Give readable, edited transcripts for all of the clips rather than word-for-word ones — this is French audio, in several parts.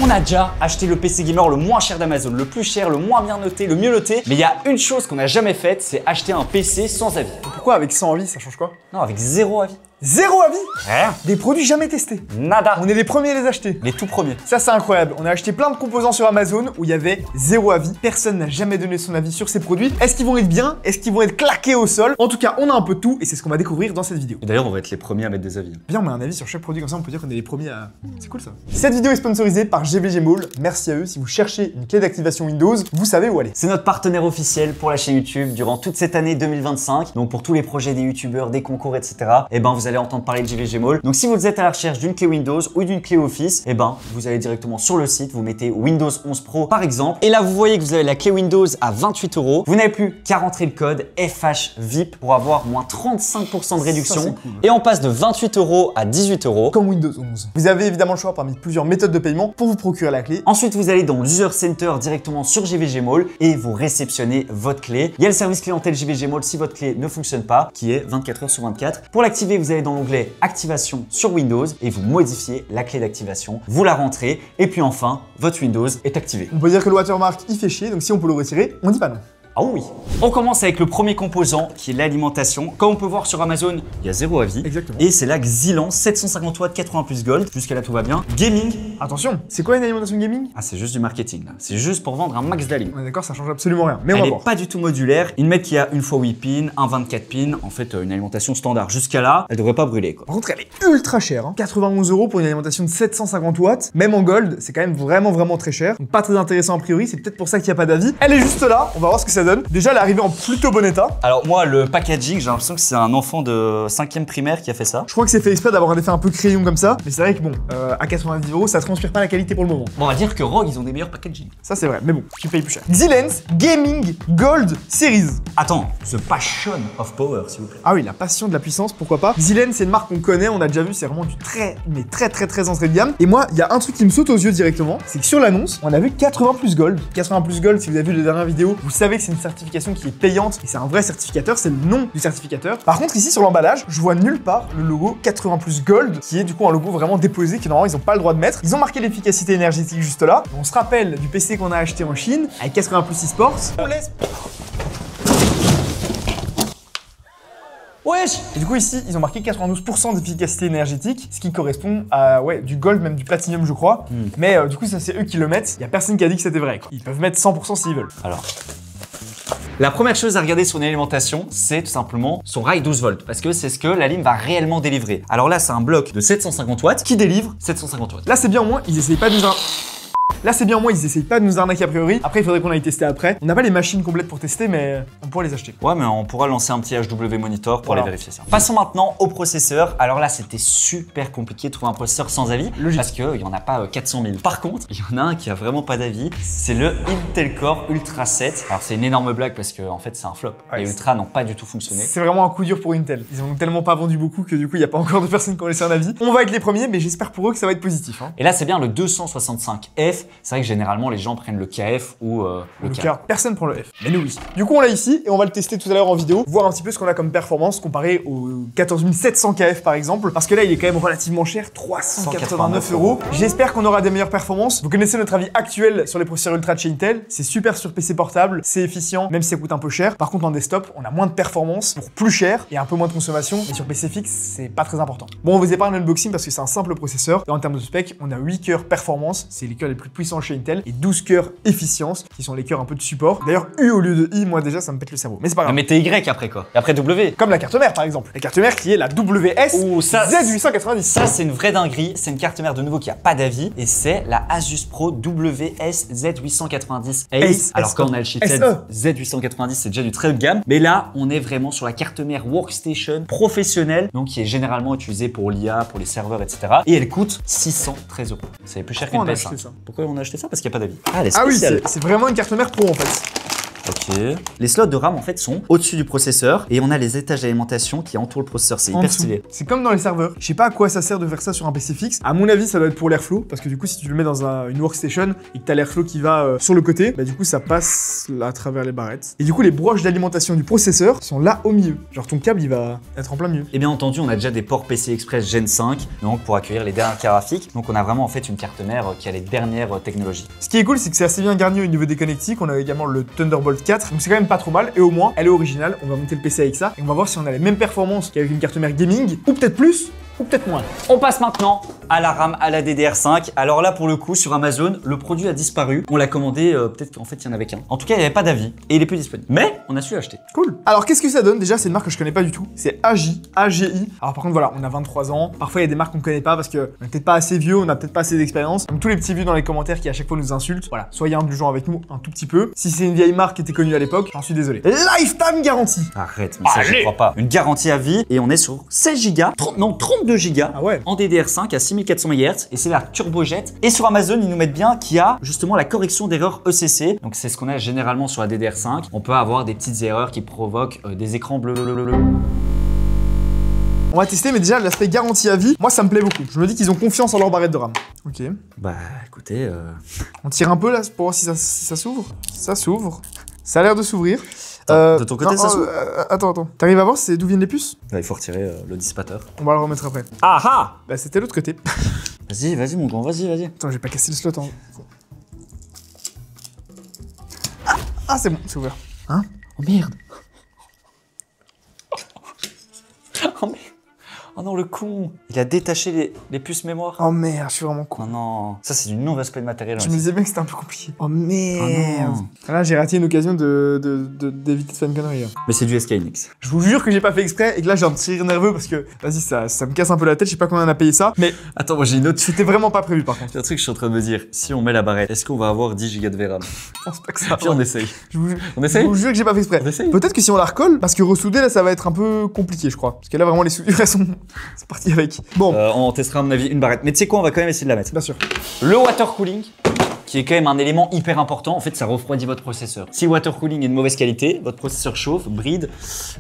On a déjà acheté le PC gamer le moins cher d'Amazon, le plus cher, le moins bien noté, le mieux noté. Mais il y a une chose qu'on n'a jamais faite, c'est acheter un PC sans avis. Pourquoi avec 100 avis, ça change quoi? Non, avec zéro avis. Zéro avis? Rien. Des produits jamais testés. Nada. On est les premiers à les acheter. Les tout premiers. Ça, c'est incroyable. On a acheté plein de composants sur Amazon où il y avait zéro avis. Personne n'a jamais donné son avis sur ces produits. Est-ce qu'ils vont être bien? Est-ce qu'ils vont être claqués au sol? En tout cas, on a un peu de tout et c'est ce qu'on va découvrir dans cette vidéo. Et d'ailleurs, on va être les premiers à mettre des avis. Viens, on met un avis sur chaque produit, comme ça on peut dire qu'on est les premiers à... C'est cool ça. Cette vidéo est sponsorisée par GVG Mall. Merci à eux. Si vous cherchez une clé d'activation Windows, vous savez où aller. C'est notre partenaire officiel pour la chaîne YouTube durant toute cette année 2025. Donc pour tous les projets des youtubeurs, des concours, etc. Et ben vous allez entendre parler de GVG Mall. Donc si vous êtes à la recherche d'une clé Windows ou d'une clé Office, et ben vous allez directement sur le site, vous mettez Windows 11 Pro par exemple. Et là vous voyez que vous avez la clé Windows à 28 €. Vous n'avez plus qu'à rentrer le code FHVIP pour avoir moins 35% de réduction. Ça, cool. Et on passe de 28 € à 18 €. Comme Windows 11. Vous avez évidemment le choix parmi plusieurs méthodes de paiement pour vous procurer la clé. Ensuite, vous allez dans l'User Center directement sur GVG Mall et vous réceptionnez votre clé. Il y a le service clientèle GVG Mall si votre clé ne fonctionne pas, qui est 24 h sur 24. Pour l'activer, vous allez dans l'onglet Activation sur Windows et vous modifiez la clé d'activation. Vous la rentrez et puis enfin, votre Windows est activé. On peut dire que le watermark il fait chier, donc si on peut le retirer, on dit pas non. Ah oui. On commence avec le premier composant qui est l'alimentation. Comme on peut voir sur Amazon, il y a zéro avis. Exactement. Et c'est la Xilan 750 watts 80 plus gold. Jusqu'à là tout va bien. Gaming. Attention, c'est quoi une alimentation gaming? Ah c'est juste du marketing là. C'est juste pour vendre un max d'alim. On est d'accord, ça change absolument rien. Mais on Elle va n'est voir. pas du tout modulaire. Ils mettent qu'il y a une fois 8 pins, un 24 pins. En fait, une alimentation standard. Jusqu'à là, elle devrait pas brûler quoi. Par contre, elle est ultra chère. Hein. 91 € pour une alimentation de 750 watts. Même en gold, c'est quand même vraiment très cher. Donc pas très intéressant a priori. C'est peut-être pour ça qu'il n'y a pas d'avis. Elle est juste là. On va voir ce que ça donne. Déjà, elle est arrivée en plutôt bon état. Alors moi, le packaging, j'ai l'impression que c'est un enfant de 5e primaire qui a fait ça. Je crois que c'est fait exprès d'avoir un effet un peu crayon comme ça. Mais c'est vrai que bon, à 90 € ça transpire pas la qualité pour le moment. Bon, on va dire que Rogue, ils ont des meilleurs packaging. Ça c'est vrai. Mais bon, tu payes plus cher. Xilinx Gaming Gold Series. Attends, The Passion of Power, s'il vous plaît. Ah oui, la passion de la puissance, pourquoi pas. Xilinx, c'est une marque qu'on connaît, on a déjà vu, c'est vraiment du très entrée de gamme. Et moi, il y a un truc qui me saute aux yeux directement, c'est que sur l'annonce, on a vu 80 plus gold. 80 plus gold, si vous avez vu les dernières vidéos, vous savez que c'est une certification qui est payante et c'est un vrai certificateur, c'est le nom du certificateur. Par contre, ici sur l'emballage, je vois nulle part le logo 80 plus gold, qui est du coup un logo vraiment déposé, que normalement ils ont pas le droit de mettre. Ils ont marqué l'efficacité énergétique juste là. On se rappelle du PC qu'on a acheté en Chine avec 80 plus eSports. On laisse. Wesh. Et du coup ici, ils ont marqué 92% d'efficacité énergétique, ce qui correspond à du gold, même du platinum je crois. Mais du coup ça c'est eux qui le mettent, il y a personne qui a dit que c'était vrai quoi. Ils peuvent mettre 100% s'ils veulent. Alors, la première chose à regarder sur une alimentation, c'est tout simplement son rail 12 volts, parce que c'est ce que la ligne va réellement délivrer. Alors là, c'est un bloc de 750 watts qui délivre 750 watts. Là c'est bien au moins, ils essayent pas de nous ils essayent pas de nous arnaquer a priori. Après, il faudrait qu'on aille tester après. On n'a pas les machines complètes pour tester, mais on pourra les acheter. Ouais, mais on pourra lancer un petit HW monitor pour Voilà. aller vérifier ça. Passons maintenant au processeur. Alors là, c'était super compliqué de trouver un processeur sans avis, Logique. parce qu'il n'y en a pas 400 000. Par contre, il y en a un qui a vraiment pas d'avis. C'est le Intel Core Ultra 7. Alors c'est une énorme blague parce que en fait, c'est un flop. Ouais, Les Ultra n'ont pas du tout fonctionné. C'est vraiment un coup dur pour Intel. Ils en ont tellement pas vendu beaucoup que du coup, il n'y a pas encore de personnes qui ont laissé un avis. On va être les premiers, mais j'espère pour eux que ça va être positif. Hein. Et là, c'est bien le 265F. C'est vrai que généralement, les gens prennent le KF ou le K. Personne prend le F. Mais nous, oui. Du coup, on l'a ici et on va le tester tout à l'heure en vidéo, voir un petit peu ce qu'on a comme performance comparé au 14 700 KF par exemple. Parce que là, il est quand même relativement cher, 389 €. J'espère qu'on aura des meilleures performances. Vous connaissez notre avis actuel sur les processeurs Ultra de chez Intel. C'est super sur PC portable, c'est efficient, même si ça coûte un peu cher. Par contre, en desktop, on a moins de performance pour plus cher et un peu moins de consommation. Et sur PC fixe, c'est pas très important. Bon, on vous épargne l'unboxing parce que c'est un simple processeur. Et en termes de spec, on a 8 cœurs performance, c'est les cœurs les plus puissants chez Intel, et 12 cœurs efficience, qui sont les cœurs un peu de support. D'ailleurs, U au lieu de I, moi déjà, ça me pète le cerveau. Mais c'est pas Non, grave. mais t'es Y après quoi. Et après W. Comme la carte mère, par exemple. La carte mère qui est la WS Ouh, ça, Z890. Ça, c'est une vraie dinguerie. C'est une carte mère de nouveau qui a pas d'avis. Et c'est la Asus Pro WS Z890 Ace. Alors quand on a le chipset Z890, c'est déjà du très haut de gamme. Mais là, on est vraiment sur la carte mère workstation professionnelle, donc qui est généralement utilisée pour l'IA, pour les serveurs, etc. Et elle coûte 613 €. C'est plus cher qu'une Pourquoi on a PS5. acheté ça? Pourquoi on a acheté ça? Parce qu'il n'y a pas d'avis. Ah, elle est Ah oui, spéciale. c'est vraiment une carte mère pro en fait. Ok. Ok. Les slots de RAM en fait sont au-dessus du processeur et on a les étages d'alimentation qui entourent le processeur. C'est hyper stylé. C'est comme dans les serveurs. Je sais pas à quoi ça sert de faire ça sur un PC fixe. À mon avis, ça doit être pour l'airflow parce que du coup, si tu le mets dans une workstation et que t'as l'airflow qui va sur le côté, bah du coup, ça passe là à travers les barrettes. Et du coup, les broches d'alimentation du processeur sont là au milieu. Genre ton câble, il va être en plein milieu. Et bien entendu, on a déjà des ports PCI Express Gen 5 donc pour accueillir les dernières cartes graphiques. Donc on a vraiment en fait une carte mère qui a les dernières technologies. Ce qui est cool, c'est que c'est assez bien garni au niveau des connectiques. On a également le Thunderbolt 4, donc c'est quand même pas trop mal. Et au moins, elle est originale. On va monter le PC avec ça et on va voir si on a les mêmes performances qu'avec une carte mère gaming, ou peut-être plus, ou peut-être moins. On passe maintenant à la RAM à la DDR5. Alors là, pour le coup, sur Amazon, le produit a disparu. On l'a commandé, peut-être qu'en fait, il y en avait qu'un. En tout cas, il n'y avait pas d'avis et il est plus disponible. Mais on a su l'acheter. Cool. Alors, qu'est-ce que ça donne? Déjà, c'est une marque que je connais pas du tout. C'est AGI. Alors, par contre, voilà, on a 23 ans. Parfois, il y a des marques qu'on connaît pas parce qu'on est peut-être pas assez vieux, on a peut-être pas assez d'expérience. Donc, tous les petits vieux dans les commentaires qui à chaque fois nous insultent, voilà, soyez indulgents avec nous un tout petit peu. Si c'est une vieille marque qui était connue à l'époque, j'en suis désolé. Lifetime garantie. Arrête, mais ça, je crois pas. Une garantie à vie et on est sur 16 Go, 32 Go. Ah ouais. En DDR5 à 6400 MHz et c'est la turbojet. Et sur Amazon, ils nous mettent bien qu'il y a justement la correction d'erreurs ECC. Donc c'est ce qu'on a généralement sur la DDR5. On peut avoir des petites erreurs qui provoquent des écrans bleus. On va tester, mais déjà l'aspect garantie à vie, moi ça me plaît beaucoup. Je me dis qu'ils ont confiance en leur barrette de RAM. Ok. Bah écoutez, on tire un peu là pour voir si ça s'ouvre. Ça s'ouvre. Ça a l'air de s'ouvrir. De ton côté, ça s'ouvre. Attends. T'arrives à voir d'où viennent les puces? Là, il faut retirer le dissipateur. On va le remettre après. Ah ah. Bah c'était l'autre côté. Vas-y mon grand, vas-y. Attends, j'ai pas cassé le slot. Hein. Ah c'est bon, c'est ouvert. Hein? Oh merde. Oh merde. Oh non, le con. Il a détaché les puces mémoire. Oh merde, je suis vraiment con. Oh non. Ça, c'est du non-respect de matériel. Je me disais bien que c'était un peu compliqué. Oh merde. Oh là, j'ai raté une occasion d'éviter de faire une connerie. Là. Mais c'est du SKNX. Je vous jure que j'ai pas fait exprès et que là, j'ai un petit rire nerveux parce que, vas-y, ça me casse un peu la tête. Je sais pas combien on a payé ça. Mais attends, moi j'ai une autre. C'était vraiment pas prévu par contre. C'est un truc que je suis en train de me dire. Si on met la barrette, est-ce qu'on va avoir 10 Go de VRAM? Je pense pas que ça. Puis on essaye. On essaye? Je vous jure que j'ai pas fait exprès. Peut-être que si on la recolle, parce que ressouder là, ça va être un peu compliqué, je crois. Parce que là, vraiment, les soudures, elles sont. C'est parti avec. Bon. On testera à mon avis une barrette. Mais tu sais quoi, on va quand même essayer de la mettre. Bien sûr. Le water cooling, qui est quand même un élément hyper important. En fait, ça refroidit votre processeur. Si le water cooling est de mauvaise qualité, votre processeur chauffe, bride.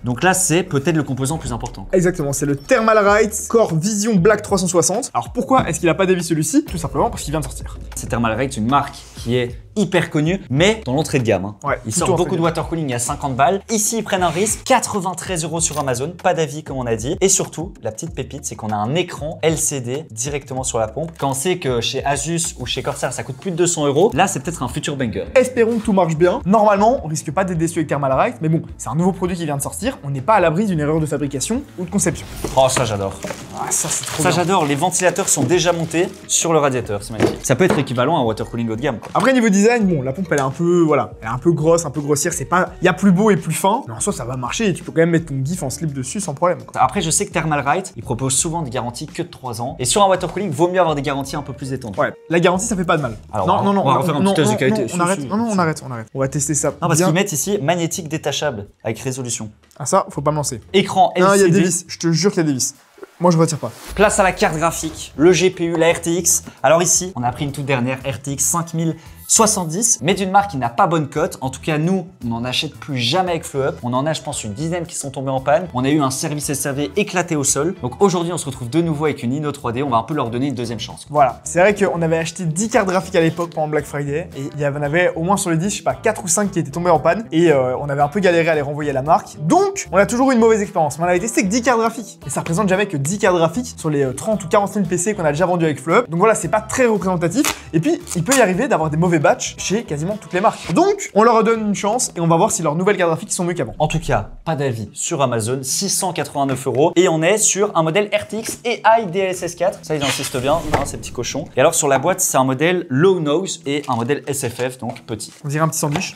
Donc là, c'est peut-être le composant le plus important. Exactement, c'est le Thermalright Core Vision Black 360. Alors pourquoi est-ce qu'il a pas d'avis celui-ci? Tout simplement parce qu'il vient de sortir. C'est Thermalright, une marque qui est hyper connu, mais dans l'entrée de gamme. Hein. Ouais, ils sortent beaucoup de water cooling à 50 balles. Ici, ils prennent un risque, 93 € sur Amazon, pas d'avis comme on a dit. Et surtout, la petite pépite, c'est qu'on a un écran LCD directement sur la pompe. Quand on sait que chez Asus ou chez Corsair, ça coûte plus de 200 €, là, c'est peut-être un futur banger. Espérons que tout marche bien. Normalement, on risque pas d'être déçu avec Thermalright, mais bon, c'est un nouveau produit qui vient de sortir. On n'est pas à l'abri d'une erreur de fabrication ou de conception. Oh, ça, j'adore. Ah, ça, c'est trop ça, bien. j'adore. Les ventilateurs sont déjà montés sur le radiateur. C'est magnifique. Ça peut être équivalent à un water cooling haut de gamme. Quoi. Après, niveau design, bon, la pompe, elle est un peu, voilà, elle est un peu grosse, un peu grossière. C'est pas, il y a plus beau et plus fin, mais en soi, ça va marcher et tu peux quand même mettre ton GIF en slip dessus sans problème. Quoi. Après, je sais que Thermalright, il propose souvent des garanties que de 3 ans. Et sur un water cooling, vaut mieux avoir des garanties un peu plus étendues. Ouais, la garantie, ça fait pas de mal. Alors, non, on va refaire un petit test de qualité. On arrête. Non, on arrête. On va tester ça. Non, parce qu'ils mettent ici magnétique détachable avec résolution. Ah, ça, faut pas me lancer. Écran LCD. Non, il y a des vis. Je te jure qu'il y a des vis. Moi, je retire pas. Place à la carte graphique, le GPU, la RTX. Alors ici, on a pris une toute dernière RTX 5070, mais d'une marque qui n'a pas bonne cote. En tout cas, nous, on n'en achète plus jamais avec FlowUp. On en a, je pense, une dizaine qui sont tombés en panne. On a eu un service SRV éclaté au sol. Donc aujourd'hui, on se retrouve de nouveau avec une Inno 3D. On va un peu leur donner une deuxième chance. Voilà. C'est vrai qu'on avait acheté 10 cartes graphiques à l'époque pendant Black Friday. Et il y en avait au moins sur les 10, je sais pas, 4 ou 5 qui étaient tombés en panne. Et on avait un peu galéré à les renvoyer à la marque. Donc, on a toujours eu une mauvaise expérience. Mais on avait testé que 10 cartes graphiques. Et ça représente jamais que 10 cartes graphiques sur les 30 ou 40 000 PC qu'on a déjà vendus avec FlowUp. Donc voilà, c'est pas très représentatif. Et puis, il peut y arriver d'avoir des mauvais batchs chez quasiment toutes les marques. Donc, on leur donne une chance et on va voir si leurs nouvelles cartes graphiques sont mieux qu'avant. En tout cas, pas d'avis sur Amazon, 689 € et on est sur un modèle RTX AI DLSS 4. Ça, ils insistent bien, hein, ces petits cochons. Et alors, sur la boîte, c'est un modèle low nose et un modèle SFF, donc petit. On dirait un petit sandwich.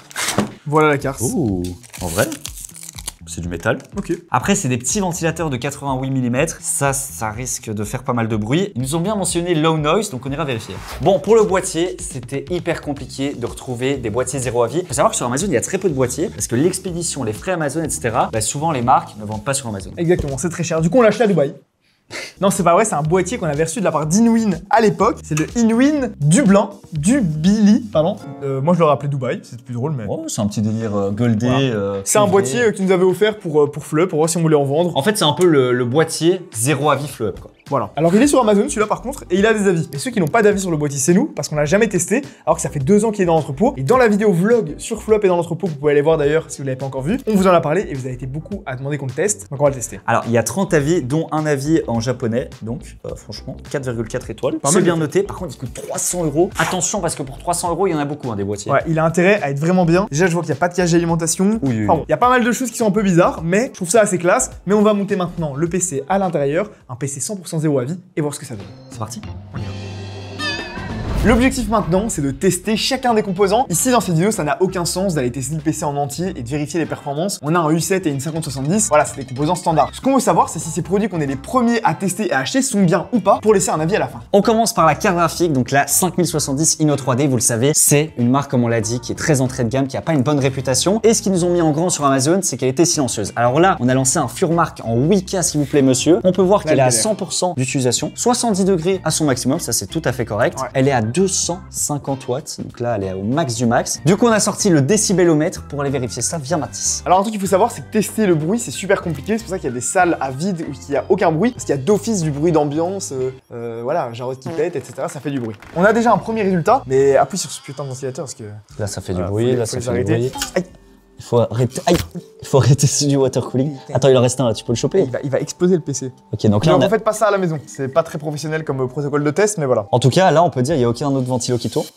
Voilà la carte. Ouh, en vrai c'est du métal. Ok. Après, c'est des petits ventilateurs de 88 mm. Ça risque de faire pas mal de bruit. Ils nous ont bien mentionné low noise, donc on ira vérifier. Bon, pour le boîtier, c'était hyper compliqué de retrouver des boîtiers zéro avis. Il faut savoir que sur Amazon, il y a très peu de boîtiers parce que l'expédition, les frais Amazon, etc., bah, souvent les marques ne vendent pas sur Amazon. Exactement, c'est très cher. Du coup, on l'a acheté à Dubaï. Non, c'est pas vrai, c'est un boîtier qu'on avait reçu de la part d'Inwin à l'époque. C'est le Inwin Dublin, pardon. Moi, je l'aurais appelé Dubaï, c'est plus drôle, mais... Oh, c'est un petit délire goldé. Voilà. C'est un boîtier qu'ils nous avait offert pour Fleup, pour voir si on voulait en vendre. En fait, c'est un peu le boîtier zéro avis Fleup, quoi. Voilà. Alors, il est sur Amazon, celui-là, par contre, et il a des avis. Mais ceux qui n'ont pas d'avis sur le boîtier, c'est nous, parce qu'on l'a jamais testé, alors que ça fait 2 ans qu'il est dans l'entrepôt. Et dans la vidéo vlog sur Fleup et dans l'entrepôt, que vous pouvez aller voir d'ailleurs si vous l'avez pas encore vu, on vous en a parlé et vous avez été beaucoup à demander qu'on le teste, donc on va le tester. Alors, il y a 30 avis, dont un avis en japonais, donc franchement, 4,4 étoiles. C'est bien noté. Par contre, il coûte 300 €. Attention, parce que pour 300 €, il y en a beaucoup, hein, des boîtiers. Ouais, il a intérêt à être vraiment bien. Déjà, je vois qu'il n'y a pas de cage d'alimentation. Oui. Enfin bon, il y a pas mal de choses qui sont un peu bizarres, mais je trouve ça assez classe. Mais on va monter maintenant le PC à l'intérieur, un PC 100% zéro avis, et voir ce que ça donne. C'est parti. On y va. L'objectif maintenant, c'est de tester chacun des composants. Ici, dans cette vidéo, ça n'a aucun sens d'aller tester le PC en entier et de vérifier les performances. On a un U7 et une 5070. Voilà, c'est des composants standards. Ce qu'on veut savoir, c'est si ces produits qu'on est les premiers à tester et à acheter sont bien ou pas pour laisser un avis à la fin. On commence par la carte graphique, donc la 5070 Inno 3D, vous le savez, c'est une marque, comme on l'a dit, qui est très entrée de gamme, qui n'a pas une bonne réputation. Et ce qu'ils nous ont mis en grand sur Amazon, c'est qu'elle était silencieuse. Alors là, on a lancé un Furmark en 8K, s'il vous plaît, monsieur. On peut voir qu'elle est à 100% d'utilisation, 70 degrés à son maximum, ça c'est tout à fait correct. Ouais. Elle est à 250 watts, donc là elle est au max du max. Du coup on a sorti le décibelomètre pour aller vérifier ça via Mathis. Alors un truc qu'il faut savoir, c'est que tester le bruit c'est super compliqué, c'est pour ça qu'il y a des salles à vide où il n'y a aucun bruit, parce qu'il y a d'office du bruit d'ambiance, voilà, jarret qui pète, etc. Ça fait du bruit. On a déjà un premier résultat, mais appuie sur ce putain de ventilateur parce que... Là ça fait du bruit, là ça fait du bruit. Aïe. Il faut arrêter du water cooling. Attends, il en reste un là, tu peux le choper. Il va exploser le PC. Ok, donc là on en fait pas ça à la maison. C'est pas très professionnel comme protocole de test, mais voilà. En tout cas, là on peut dire il n'y a aucun autre ventilo qui tourne.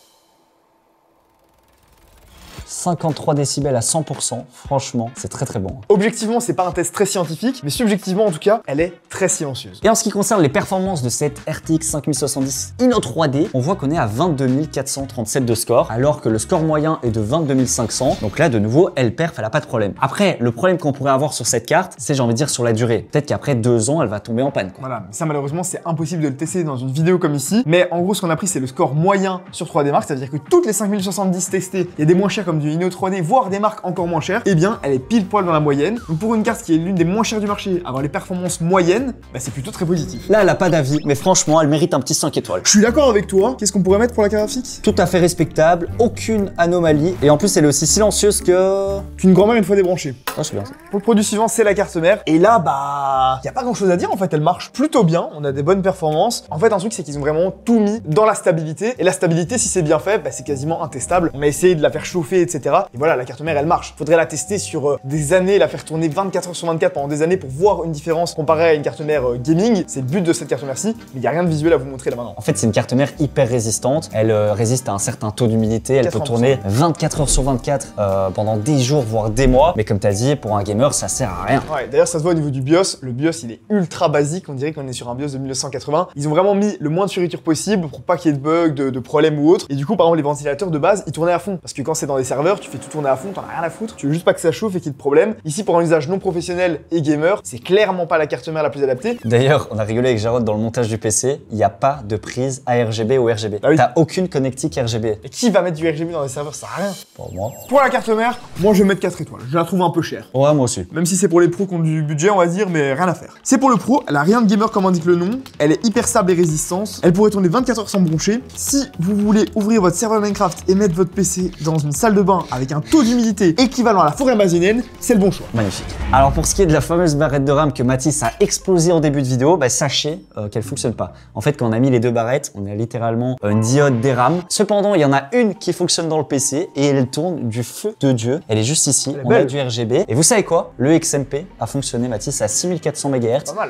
53 décibels à 100%, franchement, c'est très très bon. Objectivement, c'est pas un test très scientifique, mais subjectivement en tout cas, elle est très silencieuse. Et en ce qui concerne les performances de cette RTX 5070 Inno 3D, on voit qu'on est à 22 437 de score, alors que le score moyen est de 22 500. Donc là, de nouveau, elle perf, elle a pas de problème. Après, le problème qu'on pourrait avoir sur cette carte, c'est, j'ai envie de dire, sur la durée. Peut-être qu'après 2 ans, elle va tomber en panne, quoi. Voilà, ça malheureusement, c'est impossible de le tester dans une vidéo comme ici. Mais en gros, ce qu'on a pris, c'est le score moyen sur 3D Mark, c'est-à-dire que toutes les 5070 testées, il y a des moins chers comme du Inno 3D, voire des marques encore moins chères, eh bien, elle est pile poil dans la moyenne. Donc pour une carte qui est l'une des moins chères du marché, avoir les performances moyennes, bah, c'est plutôt très positif. Là, elle a pas d'avis, mais franchement, elle mérite un petit 5 étoiles. Je suis d'accord avec toi. Qu'est-ce qu'on pourrait mettre pour la carte graphique? Tout à fait respectable, aucune anomalie, et en plus, elle est aussi silencieuse qu'une grand-mère une fois débranchée. Ah, c'est bien ça. Pour le produit suivant, c'est la carte mère. Et là, bah, y a pas grand-chose à dire. En fait, elle marche plutôt bien. On a des bonnes performances. En fait, un truc, c'est qu'ils ont vraiment tout mis dans la stabilité. Et la stabilité, si c'est bien fait, bah, c'est quasiment intestable. On a essayé de la faire chauffer, etc. Et voilà, la carte mère, elle marche. Faudrait la tester sur des années, la faire tourner 24 heures sur 24 pendant des années pour voir une différence comparée à une carte mère gaming. C'est le but de cette carte mère-ci, mais il n'y a rien de visuel à vous montrer là maintenant. En fait, c'est une carte mère hyper résistante. Elle résiste à un certain taux d'humidité. Elle peut tourner 24 heures sur 24 pendant des jours, voire des mois. Mais comme tu as dit, pour un gamer, ça sert à rien. Ouais, d'ailleurs, ça se voit au niveau du BIOS. Le BIOS, il est ultra basique. On dirait qu'on est sur un BIOS de 1980. Ils ont vraiment mis le moins de fioritures possible pour pas qu'il y ait de bugs, de problèmes ou autre. Et du coup, par exemple, les ventilateurs de base, ils tournaient à fond. Parce que quand c'est dans des serveurs, tu fais tout tourner à fond, t'en as rien à foutre. Tu veux juste pas que ça chauffe et qu'il y ait de problème. Ici, pour un usage non professionnel et gamer, c'est clairement pas la carte mère la plus adaptée. D'ailleurs, on a rigolé avec Jarod dans le montage du PC. Il n'y a pas de prise ARGB ou RGB. Ah oui. T'as aucune connectique RGB. Et qui va mettre du RGB dans des serveurs? Ça sert à rien. Pour moi. Pour la carte mère, moi je vais mettre 4 étoiles. Je la trouve un peu chère. Ouais, moi aussi. Même si c'est pour les pros qui ont du budget, on va dire, mais rien à faire. C'est pour le pro, elle a rien de gamer comme indique le nom. Elle est hyper stable et résistante. Elle pourrait tourner 24 heures sans broncher. Si vous voulez ouvrir votre serveur Minecraft et mettre votre PC dans une salle de bain avec un taux d'humidité équivalent à la forêt amazonienne, c'est le bon choix. Magnifique. Alors pour ce qui est de la fameuse barrette de RAM que Mathis a explosé en début de vidéo, bah, sachez qu'elle fonctionne pas. En fait, quand on a mis les deux barrettes, on a littéralement une diode des RAM. Cependant, il y en a une qui fonctionne dans le PC et elle tourne du feu de Dieu. Elle est juste ici, on a du RGB. Et vous savez quoi? Le XMP a fonctionné, Mathis, à 6400 MHz.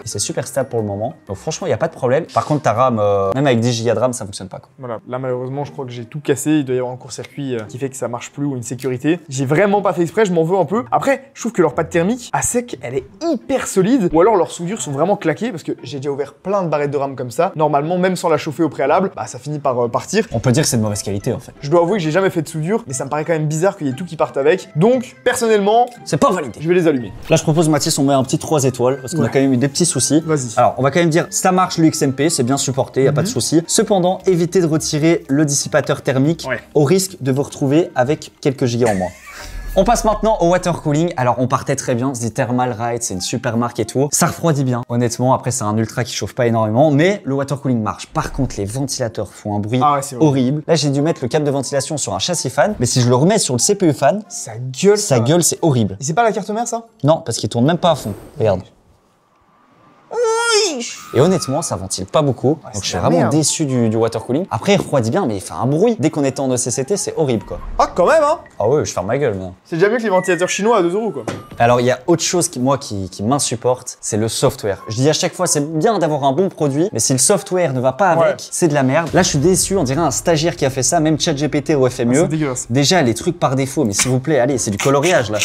Et c'est super stable pour le moment. Donc franchement, il n'y a pas de problème. Par contre, ta RAM, même avec 10 Go de RAM, ça fonctionne pas, quoi. Voilà, là malheureusement, je crois que j'ai tout cassé. Il doit y avoir un court-circuit qui fait que ça marche plus ou une sécurité. J'ai vraiment pas fait exprès, je m'en veux un peu. Après, je trouve que leur pâte thermique à sec, elle est hyper solide. Ou alors leurs soudures sont vraiment claquées parce que j'ai déjà ouvert plein de barrettes de RAM comme ça. Normalement, même sans la chauffer au préalable, bah ça finit par partir. On peut dire que c'est de mauvaise qualité en fait. Je dois avouer que j'ai jamais fait de soudure, mais ça me paraît quand même bizarre qu'il y ait tout qui parte avec. Donc, personnellement, c'est pas validé. Je vais les allumer. Là, je propose, Mathis, on met un petit 3 étoiles parce qu'on a quand même eu des petits soucis. Vas-y. Alors, on va quand même dire, ça marche le XMP, c'est bien supporté, y a pas de souci. Cependant, évitez de retirer le dissipateur thermique au risque de vous retrouver avec quelques gigas en moins. On passe maintenant au water cooling. Alors on partait très bien, on se dit Thermalright, c'est une super marque et tout. Ça refroidit bien, honnêtement. Après c'est un ultra qui chauffe pas énormément, mais le water cooling marche. Par contre les ventilateurs font un bruit horrible. Là j'ai dû mettre le câble de ventilation sur un châssis fan, mais si je le remets sur le CPU fan, ça gueule. Ça gueule, c'est horrible. Et c'est pas la carte mère ça? Non, parce qu'il tourne même pas à fond. Regarde. Et honnêtement, ça ventile pas beaucoup. Donc je suis vraiment déçu du water cooling. Après, il refroidit bien, mais il fait un bruit. Dès qu'on était en ECCT, c'est horrible quoi. Ah, quand même, hein? Ah ouais, je ferme ma gueule maintenant. C'est déjà mieux que les ventilateurs chinois à 2 € quoi. Alors, il y a autre chose qui m'insupporte, c'est le software. Je dis à chaque fois, c'est bien d'avoir un bon produit, mais si le software ne va pas avec, c'est de la merde. Là, je suis déçu, on dirait un stagiaire qui a fait ça, même ChatGPT au FME. C'est dégueulasse. Déjà, les trucs par défaut, mais s'il vous plaît, allez, c'est du coloriage là.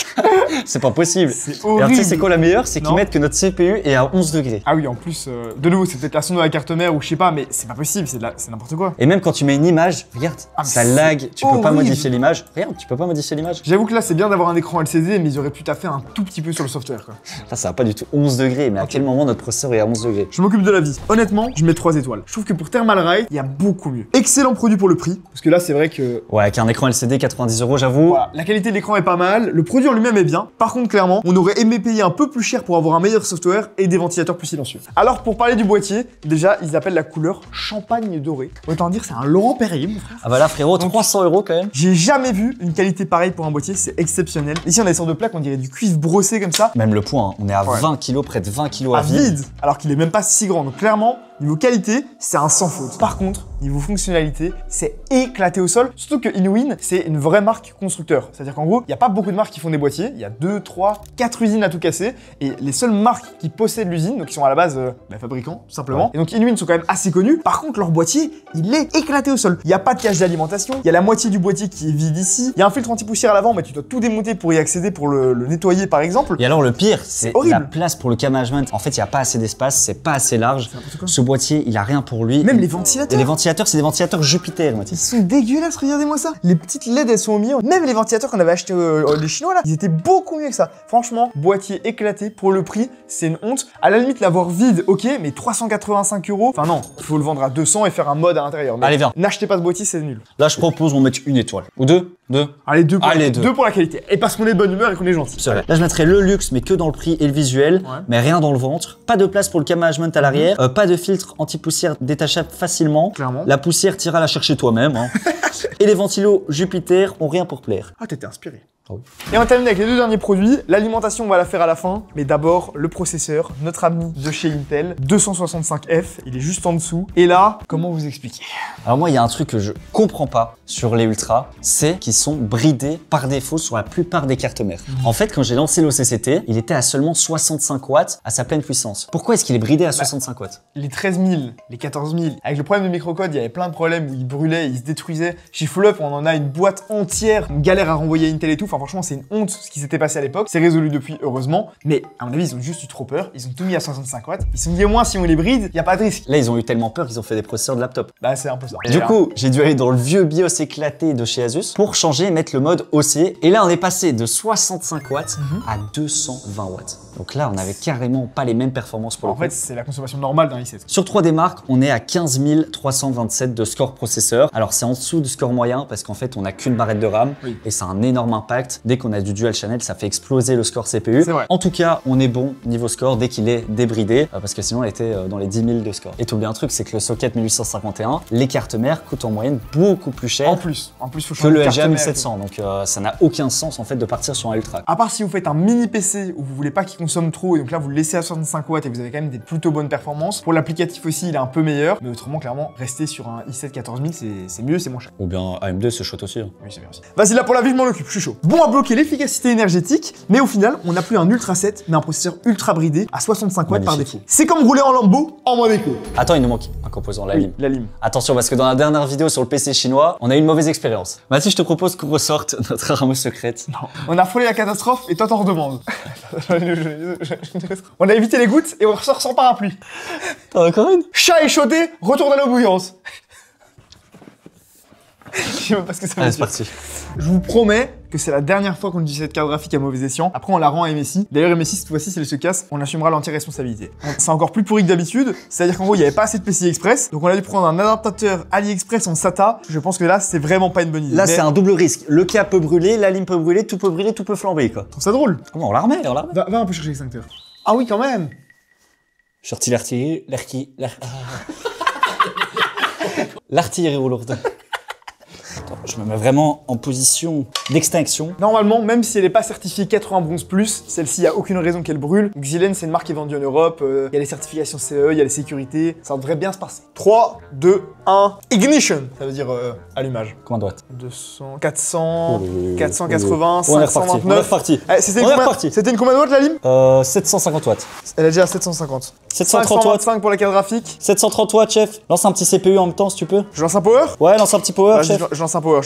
C'est pas possible. C'est horrible. horrible. Tu sais, c'est quoi la meilleure? C'est qu'ils mettent que notre CPU est à 11 degrés. Ah oui, en plus, de nouveau, c'est peut-être la sonde de la carte mère ou je sais pas, mais c'est pas possible, c'est n'importe quoi. Et même quand tu mets une image, regarde, ça lag, tu peux pas modifier l'image. Regarde, tu peux pas modifier l'image. J'avoue que là, c'est bien d'avoir un écran LCD, mais ils auraient pu taffer un tout petit peu sur le software quoi. Là, ça va pas du tout 11 degrés, mais à quel moment notre processeur est à 11 degrés? Je m'occupe de la vie. Honnêtement, je mets 3 étoiles. Je trouve que pour Thermalright, il y a beaucoup mieux. Excellent produit pour le prix, parce que là, c'est vrai que... Ouais, avec un écran LCD 90 €, j'avoue. Voilà, la qualité de l'écran est pas mal, le produit en lui-même est bien. Par contre, clairement, on aurait aimé payer un peu plus cher pour avoir un meilleur software et des ventilateurs plus silencieux. Alors, pour parler du boîtier, déjà, ils appellent la couleur champagne doré. Autant dire, c'est un Laurent Perrier, mon frère. Ah bah là, frérot, 300 € quand même. J'ai jamais vu une qualité pareille pour un boîtier, c'est exceptionnel. Ici, on a des sortes de plaques, on dirait du cuivre brossé comme ça. Même le poids, hein, on est à 20 kg, près de 20 kg à vide. Alors qu'il est même pas si grand. Donc clairement, niveau qualité, c'est un sans faute. Par contre, niveau fonctionnalité, c'est éclaté au sol. Surtout que Inwin, c'est une vraie marque constructeur. C'est-à-dire qu'en gros, il n'y a pas beaucoup de marques qui font des boîtiers. Il y a 2, 3, 4 usines à tout casser. Et les seules marques qui possèdent l'usine, donc qui sont à la base fabricants, tout simplement. Ouais. Et donc Inwin sont quand même assez connus. Par contre, leur boîtier, il est éclaté au sol. Il n'y a pas de cage d'alimentation. Il y a la moitié du boîtier qui est vide ici. Il y a un filtre anti-poussière à l'avant, mais tu dois tout démonter pour y accéder, pour le nettoyer par exemple. Et alors le pire, c'est la place pour le cam management. En fait, il n'y a pas assez d'espace, c'est pas assez large. Ce boîtier, il a rien pour lui. Même les ventilateurs. Et les ventilateurs, c'est des ventilateurs Jupiter, Ils sont dégueulasses, regardez-moi ça. Les petites LED, elles sont au milieu. Même les ventilateurs qu'on avait achetés les Chinois là, ils étaient beaucoup mieux que ça. Franchement, boîtier éclaté pour le prix, c'est une honte. À la limite, l'avoir vide, ok, mais 385 €. Enfin non, il faut le vendre à 200 et faire un mode à l'intérieur. Allez, viens. N'achetez pas ce boîtier, c'est nul. Là, je propose on mette une étoile. Ou deux. Allez, deux deux pour la qualité. Et parce qu'on est de bonne humeur et qu'on est gentil. C'est vrai. Là, je mettrais le luxe, mais que dans le prix et le visuel, mais rien dans le ventre. Pas de place pour le cam management à l'arrière. Pas de filtre anti-poussière détachable facilement. Clairement. La poussière, t'iras la chercher toi-même. Hein. Et les ventilos Jupiter ont rien pour plaire. Ah, t'étais inspiré. Ah oui. Et on termine avec les 2 derniers produits. L'alimentation, on va la faire à la fin. Mais d'abord, le processeur, notre ami de chez Intel, 265F. Il est juste en dessous. Et là, comment vous expliquer? Alors moi, il y a un truc que je comprends pas sur les Ultra, c'est qu'ils sont bridés par défaut sur la plupart des cartes mères. En fait, quand j'ai lancé l'OCCT, il était à seulement 65 watts à sa pleine puissance. Pourquoi est-ce qu'il est bridé à 65 watts? Les 13 000, les 14 000. Avec le problème de microcode, il y avait plein de problèmes où il brûlait, il se détruisait. Chez Full Up, on en a une boîte entière, une galère à renvoyer Intel et tout. Enfin, franchement, c'est une honte ce qui s'était passé à l'époque. C'est résolu depuis, heureusement. Mais à mon avis, ils ont juste eu trop peur. Ils ont tout mis à 65 watts. Ils se sont dit, au moins, si on les bride, il n'y a pas de risque. Là, ils ont eu tellement peur qu'ils ont fait des processeurs de laptop. Bah, c'est un peu ça. Du coup, j'ai dû aller dans le vieux BIOS éclaté de chez Asus pour changer et mettre le mode OC. Et là, on est passé de 65 watts à 220 watts. Donc là, on n'avait carrément pas les mêmes performances pour le coup. En fait, c'est la consommation normale d'un i7. Sur 3D Mark, on est à 15 327 de score processeur. Alors, c'est en dessous du score moyen parce qu'en fait, on n'a qu'une barrette de RAM et ça a un énorme impact. Dès qu'on a du dual channel, ça fait exploser le score CPU. En tout cas, on est bon niveau score dès qu'il est débridé parce que sinon, on était dans les 10 000 de score. Et tout bien un truc, c'est que le socket 1851, les cartes mères coûtent en moyenne beaucoup plus cher. En plus, faut que le LGA 1700. Donc, ça n'a aucun sens en fait de partir sur un Ultra. À part si vous faites un mini PC où vous voulez pas qu'il consomme trop et donc là vous le laissez à 65 watts et vous avez quand même des plutôt bonnes performances. Pour l'applicatif aussi, il est un peu meilleur. Mais autrement, clairement, rester sur un i7 14000, c'est mieux, c'est moins cher. Ou bien AMD, c'est chouette aussi. Hein. Oui, c'est bien aussi. Vas-y, là pour la vie, je m'en occupe, je suis chaud. Bon à bloquer l'efficacité énergétique, mais au final, on n'a plus un Ultra 7, mais un processeur ultra bridé à 65 watts par défaut. C'est comme rouler en Lambo en mode éco. Attends, il nous manque un composant, la lime. La lime. Attention, parce que dans la dernière vidéo sur le PC chinois, on a eu une mauvaise expérience. Mathis, je te propose qu'on ressorte notre arme secrète. Non. On a frôlé la catastrophe et toi t'en redemandes. On a évité les gouttes et on ressort sans parapluie. T'en as encore une? Chat échaudé, retourne à l'eau bouillante. Je sais même pas ce que ça veut dire. Allez, c'est parti. Je vous promets que c'est la dernière fois qu'on utilise cette carte graphique à mauvais escient. Après, on la rend à MSI. D'ailleurs, MSI, cette fois-ci, si elle se casse, on assumera l'anti-responsabilité. C'est encore plus pourri que d'habitude. C'est-à-dire qu'en gros, il n'y avait pas assez de PCI Express. Donc, on a dû prendre un adaptateur AliExpress en SATA. Je pense que là, c'est vraiment pas une bonne idée. Là, c'est un double risque. Le câble peut brûler, la ligne peut brûler, tout peut flamber, quoi. Je trouve ça drôle. Comment on la remet, Va un peu chercher l'extincteur. Ah oui, quand même. L'artillerie au lourde. Attends, je me mets vraiment en position d'extinction. Normalement, même si elle n'est pas certifiée 80 bronze plus, celle-ci, il n'y a aucune raison qu'elle brûle. Xylen, c'est une marque qui est vendue en Europe. Il y a les certifications CE, il y a les sécurités. Ça devrait bien se passer. 3, 2, 1, ignition. Ça veut dire allumage. Combien de watts? 200, 400, Oh, 480, on est reparti. 529. C'était une combien de watts la lime 750 watts. Elle est déjà à 750. 730 watts. 525 pour la carte graphique. 730 watts, chef. Lance un petit CPU en même temps, si tu peux. Je lance un power. Ouais, lance un petit power, Vas-y, chef. je lance un power.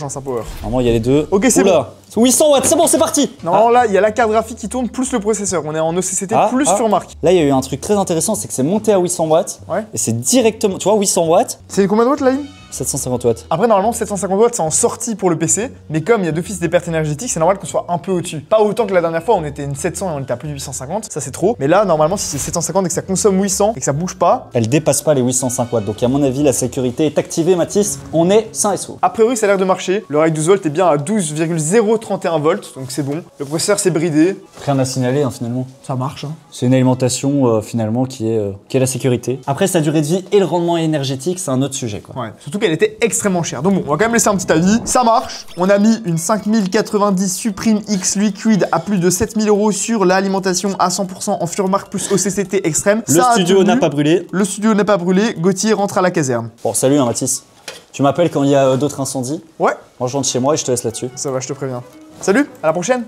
Normalement, il y a les deux. Ok, c'est bon. 800 watts, c'est bon, c'est parti. Non, là, il y a la carte graphique qui tourne plus le processeur. On est en ECCT plus sur marque. Là, il y a eu un truc très intéressant, c'est que c'est monté à 800 watts. Ouais. Et c'est directement, tu vois, 800 watts, C'est combien de watts la ligne 750 watts. Après, normalement, 750 watts, c'est en sortie pour le PC. Mais comme il y a d'office des pertes énergétiques, c'est normal qu'on soit un peu au-dessus. Pas autant que la dernière fois, on était une 700 et on était à plus de 850. Ça, c'est trop. Mais là, normalement, si c'est 750 et que ça consomme 800 et que ça bouge pas, Elle dépasse pas les 805 watts. Donc, à mon avis, la sécurité est activée, Mathis. On est sain et sauf. a priori, ça a l'air de marcher. Le rail 12 volts est bien à 12,031 volts. Donc, c'est bon. Le processeur s'est bridé. Rien à signaler, finalement. Ça marche, hein. C'est une alimentation, finalement, qui est la sécurité. Après, sa durée de vie et le rendement énergétique, c'est un autre sujet, quoi. Ouais. Surtout qu'elle était extrêmement chère. Donc bon, on va quand même laisser un petit avis. Ça marche. On a mis une 5090 Supreme X Liquid à plus de 7000 € sur l'alimentation à 100% en Furmark plus OCCT extrême. Le studio n'a pas brûlé. Le studio n'a pas brûlé. Gauthier rentre à la caserne. Bon, salut, Mathis. Tu m'appelles quand il y a d'autres incendies. Ouais, Moi, je rentre chez moi et je te laisse là-dessus. ça va, je te préviens. Salut, à la prochaine.